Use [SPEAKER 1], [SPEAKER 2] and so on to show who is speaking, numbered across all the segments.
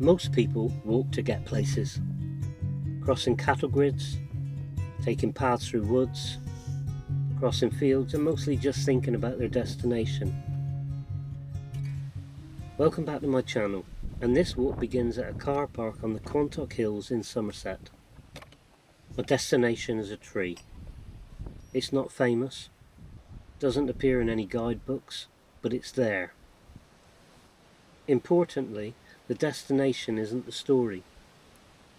[SPEAKER 1] Most people walk to get places, crossing cattle grids, taking paths through woods, crossing fields, and mostly just thinking about their destination. Welcome back to my channel, and this walk begins at a car park on the Quantock Hills in Somerset. My destination is a tree. It's not famous, doesn't appear in any guidebooks, but it's there. Importantly, the destination isn't the story.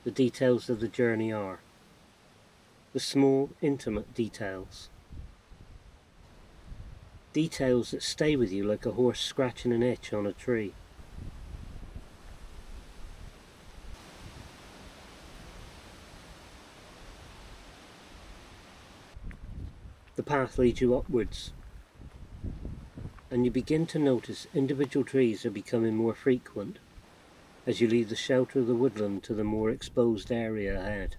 [SPEAKER 1] The details of the journey are. The small, intimate details. Details that stay with you like a horse scratching an itch on a tree. The path leads you upwards, and you begin to notice individual trees are becoming more frequent as you leave the shelter of the woodland to the more exposed area ahead.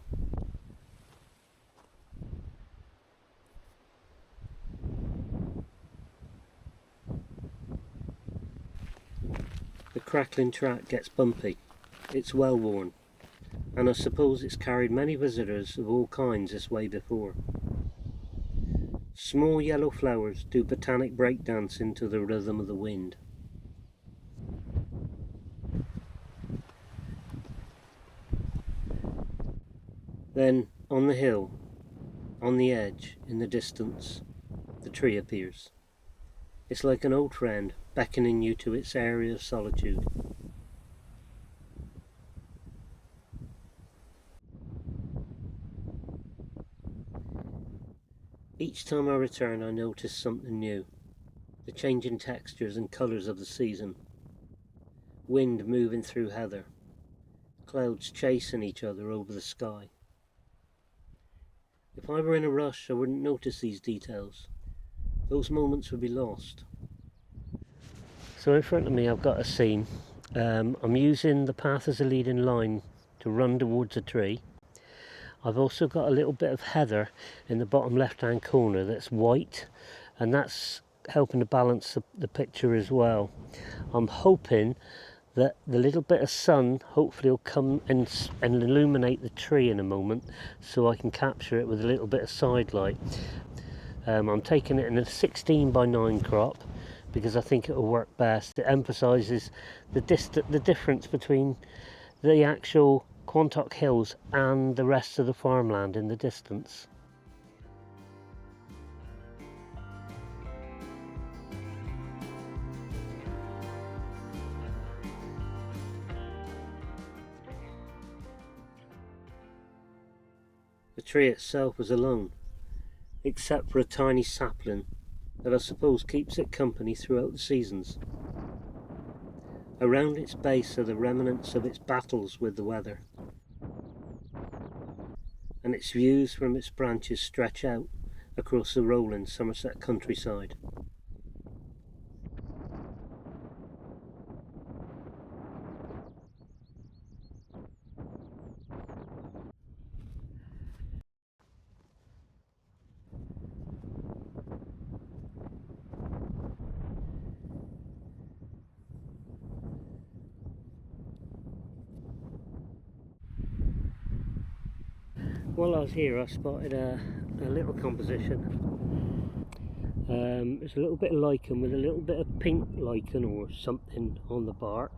[SPEAKER 1] The crackling track gets bumpy. It's well worn, and I suppose it's carried many visitors of all kinds this way before. Small yellow flowers do botanic breakdance into the rhythm of the wind. Then, on the hill, on the edge, in the distance, the tree appears. It's like an old friend beckoning you to its area of solitude. Each time I return, I notice something new. The changing textures and colours of the season. Wind moving through heather. Clouds chasing each other over the sky. If I were in a rush, I wouldn't notice these details. Those moments would be lost. So in front of me I've got a scene. I'm using the path as a leading line to run towards a tree. I've also got a little bit of heather in the bottom left hand corner that's white, and that's helping to balance the picture as well. I'm hoping that the little bit of sun hopefully will come and illuminate the tree in a moment, so I can capture it with a little bit of side light. I'm taking it in a 16:9 crop because I think it will work best. It emphasises the difference between the actual Quantock Hills and the rest of the farmland in the distance. The tree itself was alone, except for a tiny sapling that I suppose keeps it company throughout the seasons. Around its base are the remnants of its battles with the weather, and its views from its branches stretch out across the rolling Somerset countryside. While I was here, I spotted a little composition. It's a little bit of lichen with a little bit of pink lichen or something on the bark,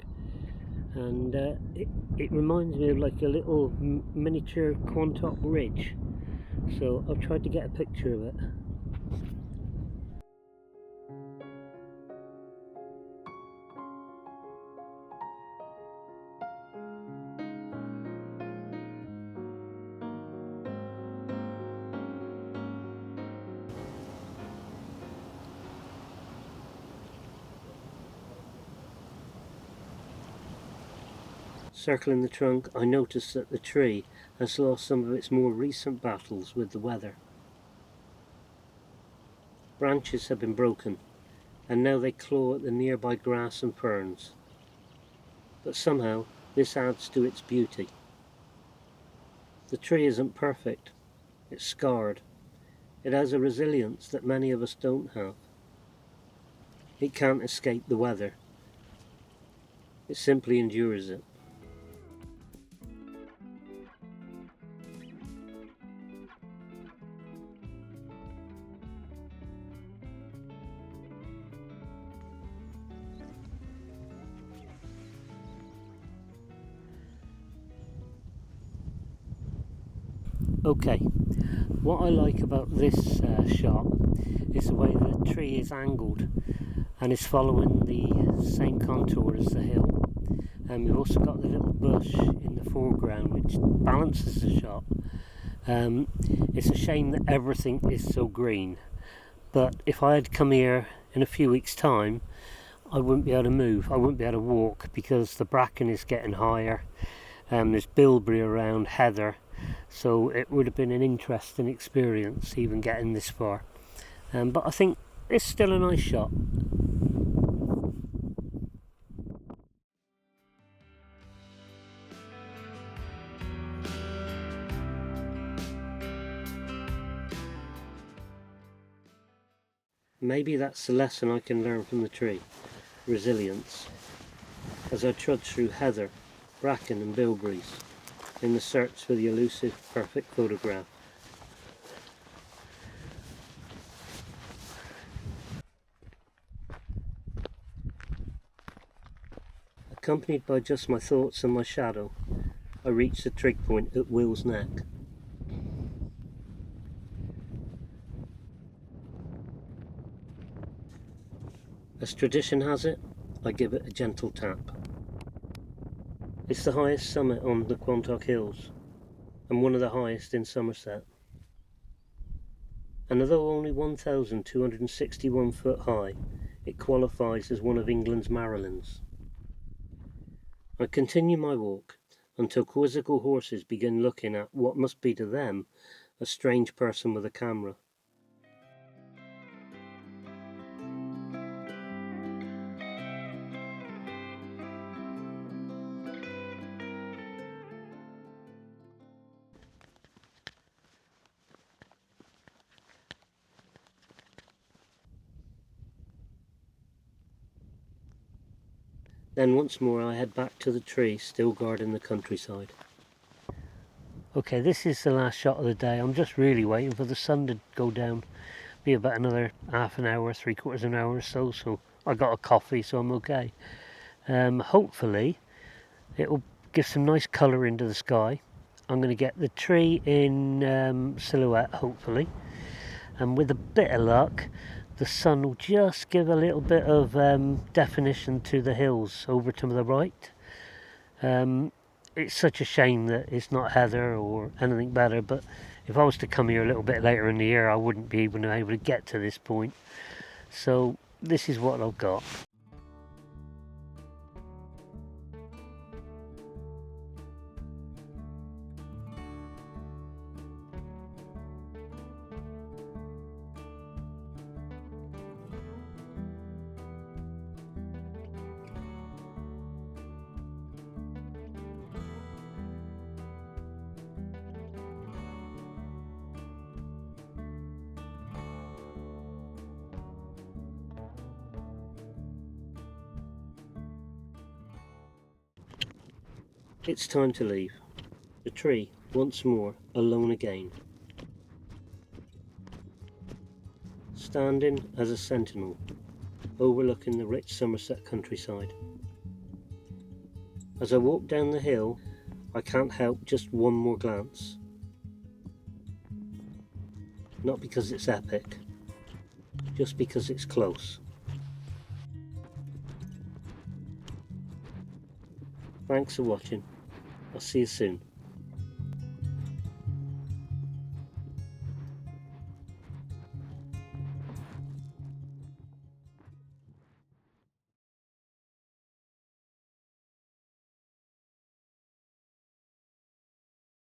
[SPEAKER 1] and it reminds me of like a little miniature Quantock ridge, so I've tried to get a picture of it. Circling the trunk, I noticed that the tree has lost some of its more recent battles with the weather. Branches have been broken, and now they claw at the nearby grass and ferns. But somehow, this adds to its beauty. The tree isn't perfect, it's scarred. It has a resilience that many of us don't have. It can't escape the weather. It simply endures it. Okay, what I like about this shot is the way the tree is angled and is following the same contour as the hill. And we've also got the little bush in the foreground which balances the shot. It's a shame that everything is so green, but if I had come here in a few weeks' time, I wouldn't be able to move, I wouldn't be able to walk because the bracken is getting higher. There's bilberry around, heather, so it would have been an interesting experience even getting this far. But I think it's still a nice shot. Maybe that's the lesson I can learn from the tree, resilience, as I trudge through heather, bracken and bilberries in the search for the elusive perfect photograph. Accompanied by just my thoughts and my shadow, I reach the trig point at Will's Neck. As tradition has it, I give it a gentle tap. It's the highest summit on the Quantock Hills, and one of the highest in Somerset. And although only 1,261 foot high, it qualifies as one of England's Marilyns. I continue my walk until quizzical horses begin looking at what must be to them a strange person with a camera. Then once more I head back to the tree still guarding the countryside. Okay, this is the last shot of the day. I'm just really waiting for the sun to go down. Be about another half an hour, 3/4 an hour or so, so I got a coffee, so I'm okay. Hopefully it'll give some nice colour into the sky. I'm going to get the tree in silhouette, hopefully, and with a bit of luck the sun will just give a little bit of definition to the hills over to the right. It's such a shame that it's not heather or anything better, but if I was to come here a little bit later in the year I wouldn't be even able to get to this point, so this is what I've got. It's time to leave. The tree, once more, alone again. Standing as a sentinel, overlooking the rich Somerset countryside. As I walk down the hill, I can't help just one more glance. Not because it's epic, just because it's close. Thanks for watching. I'll see you soon.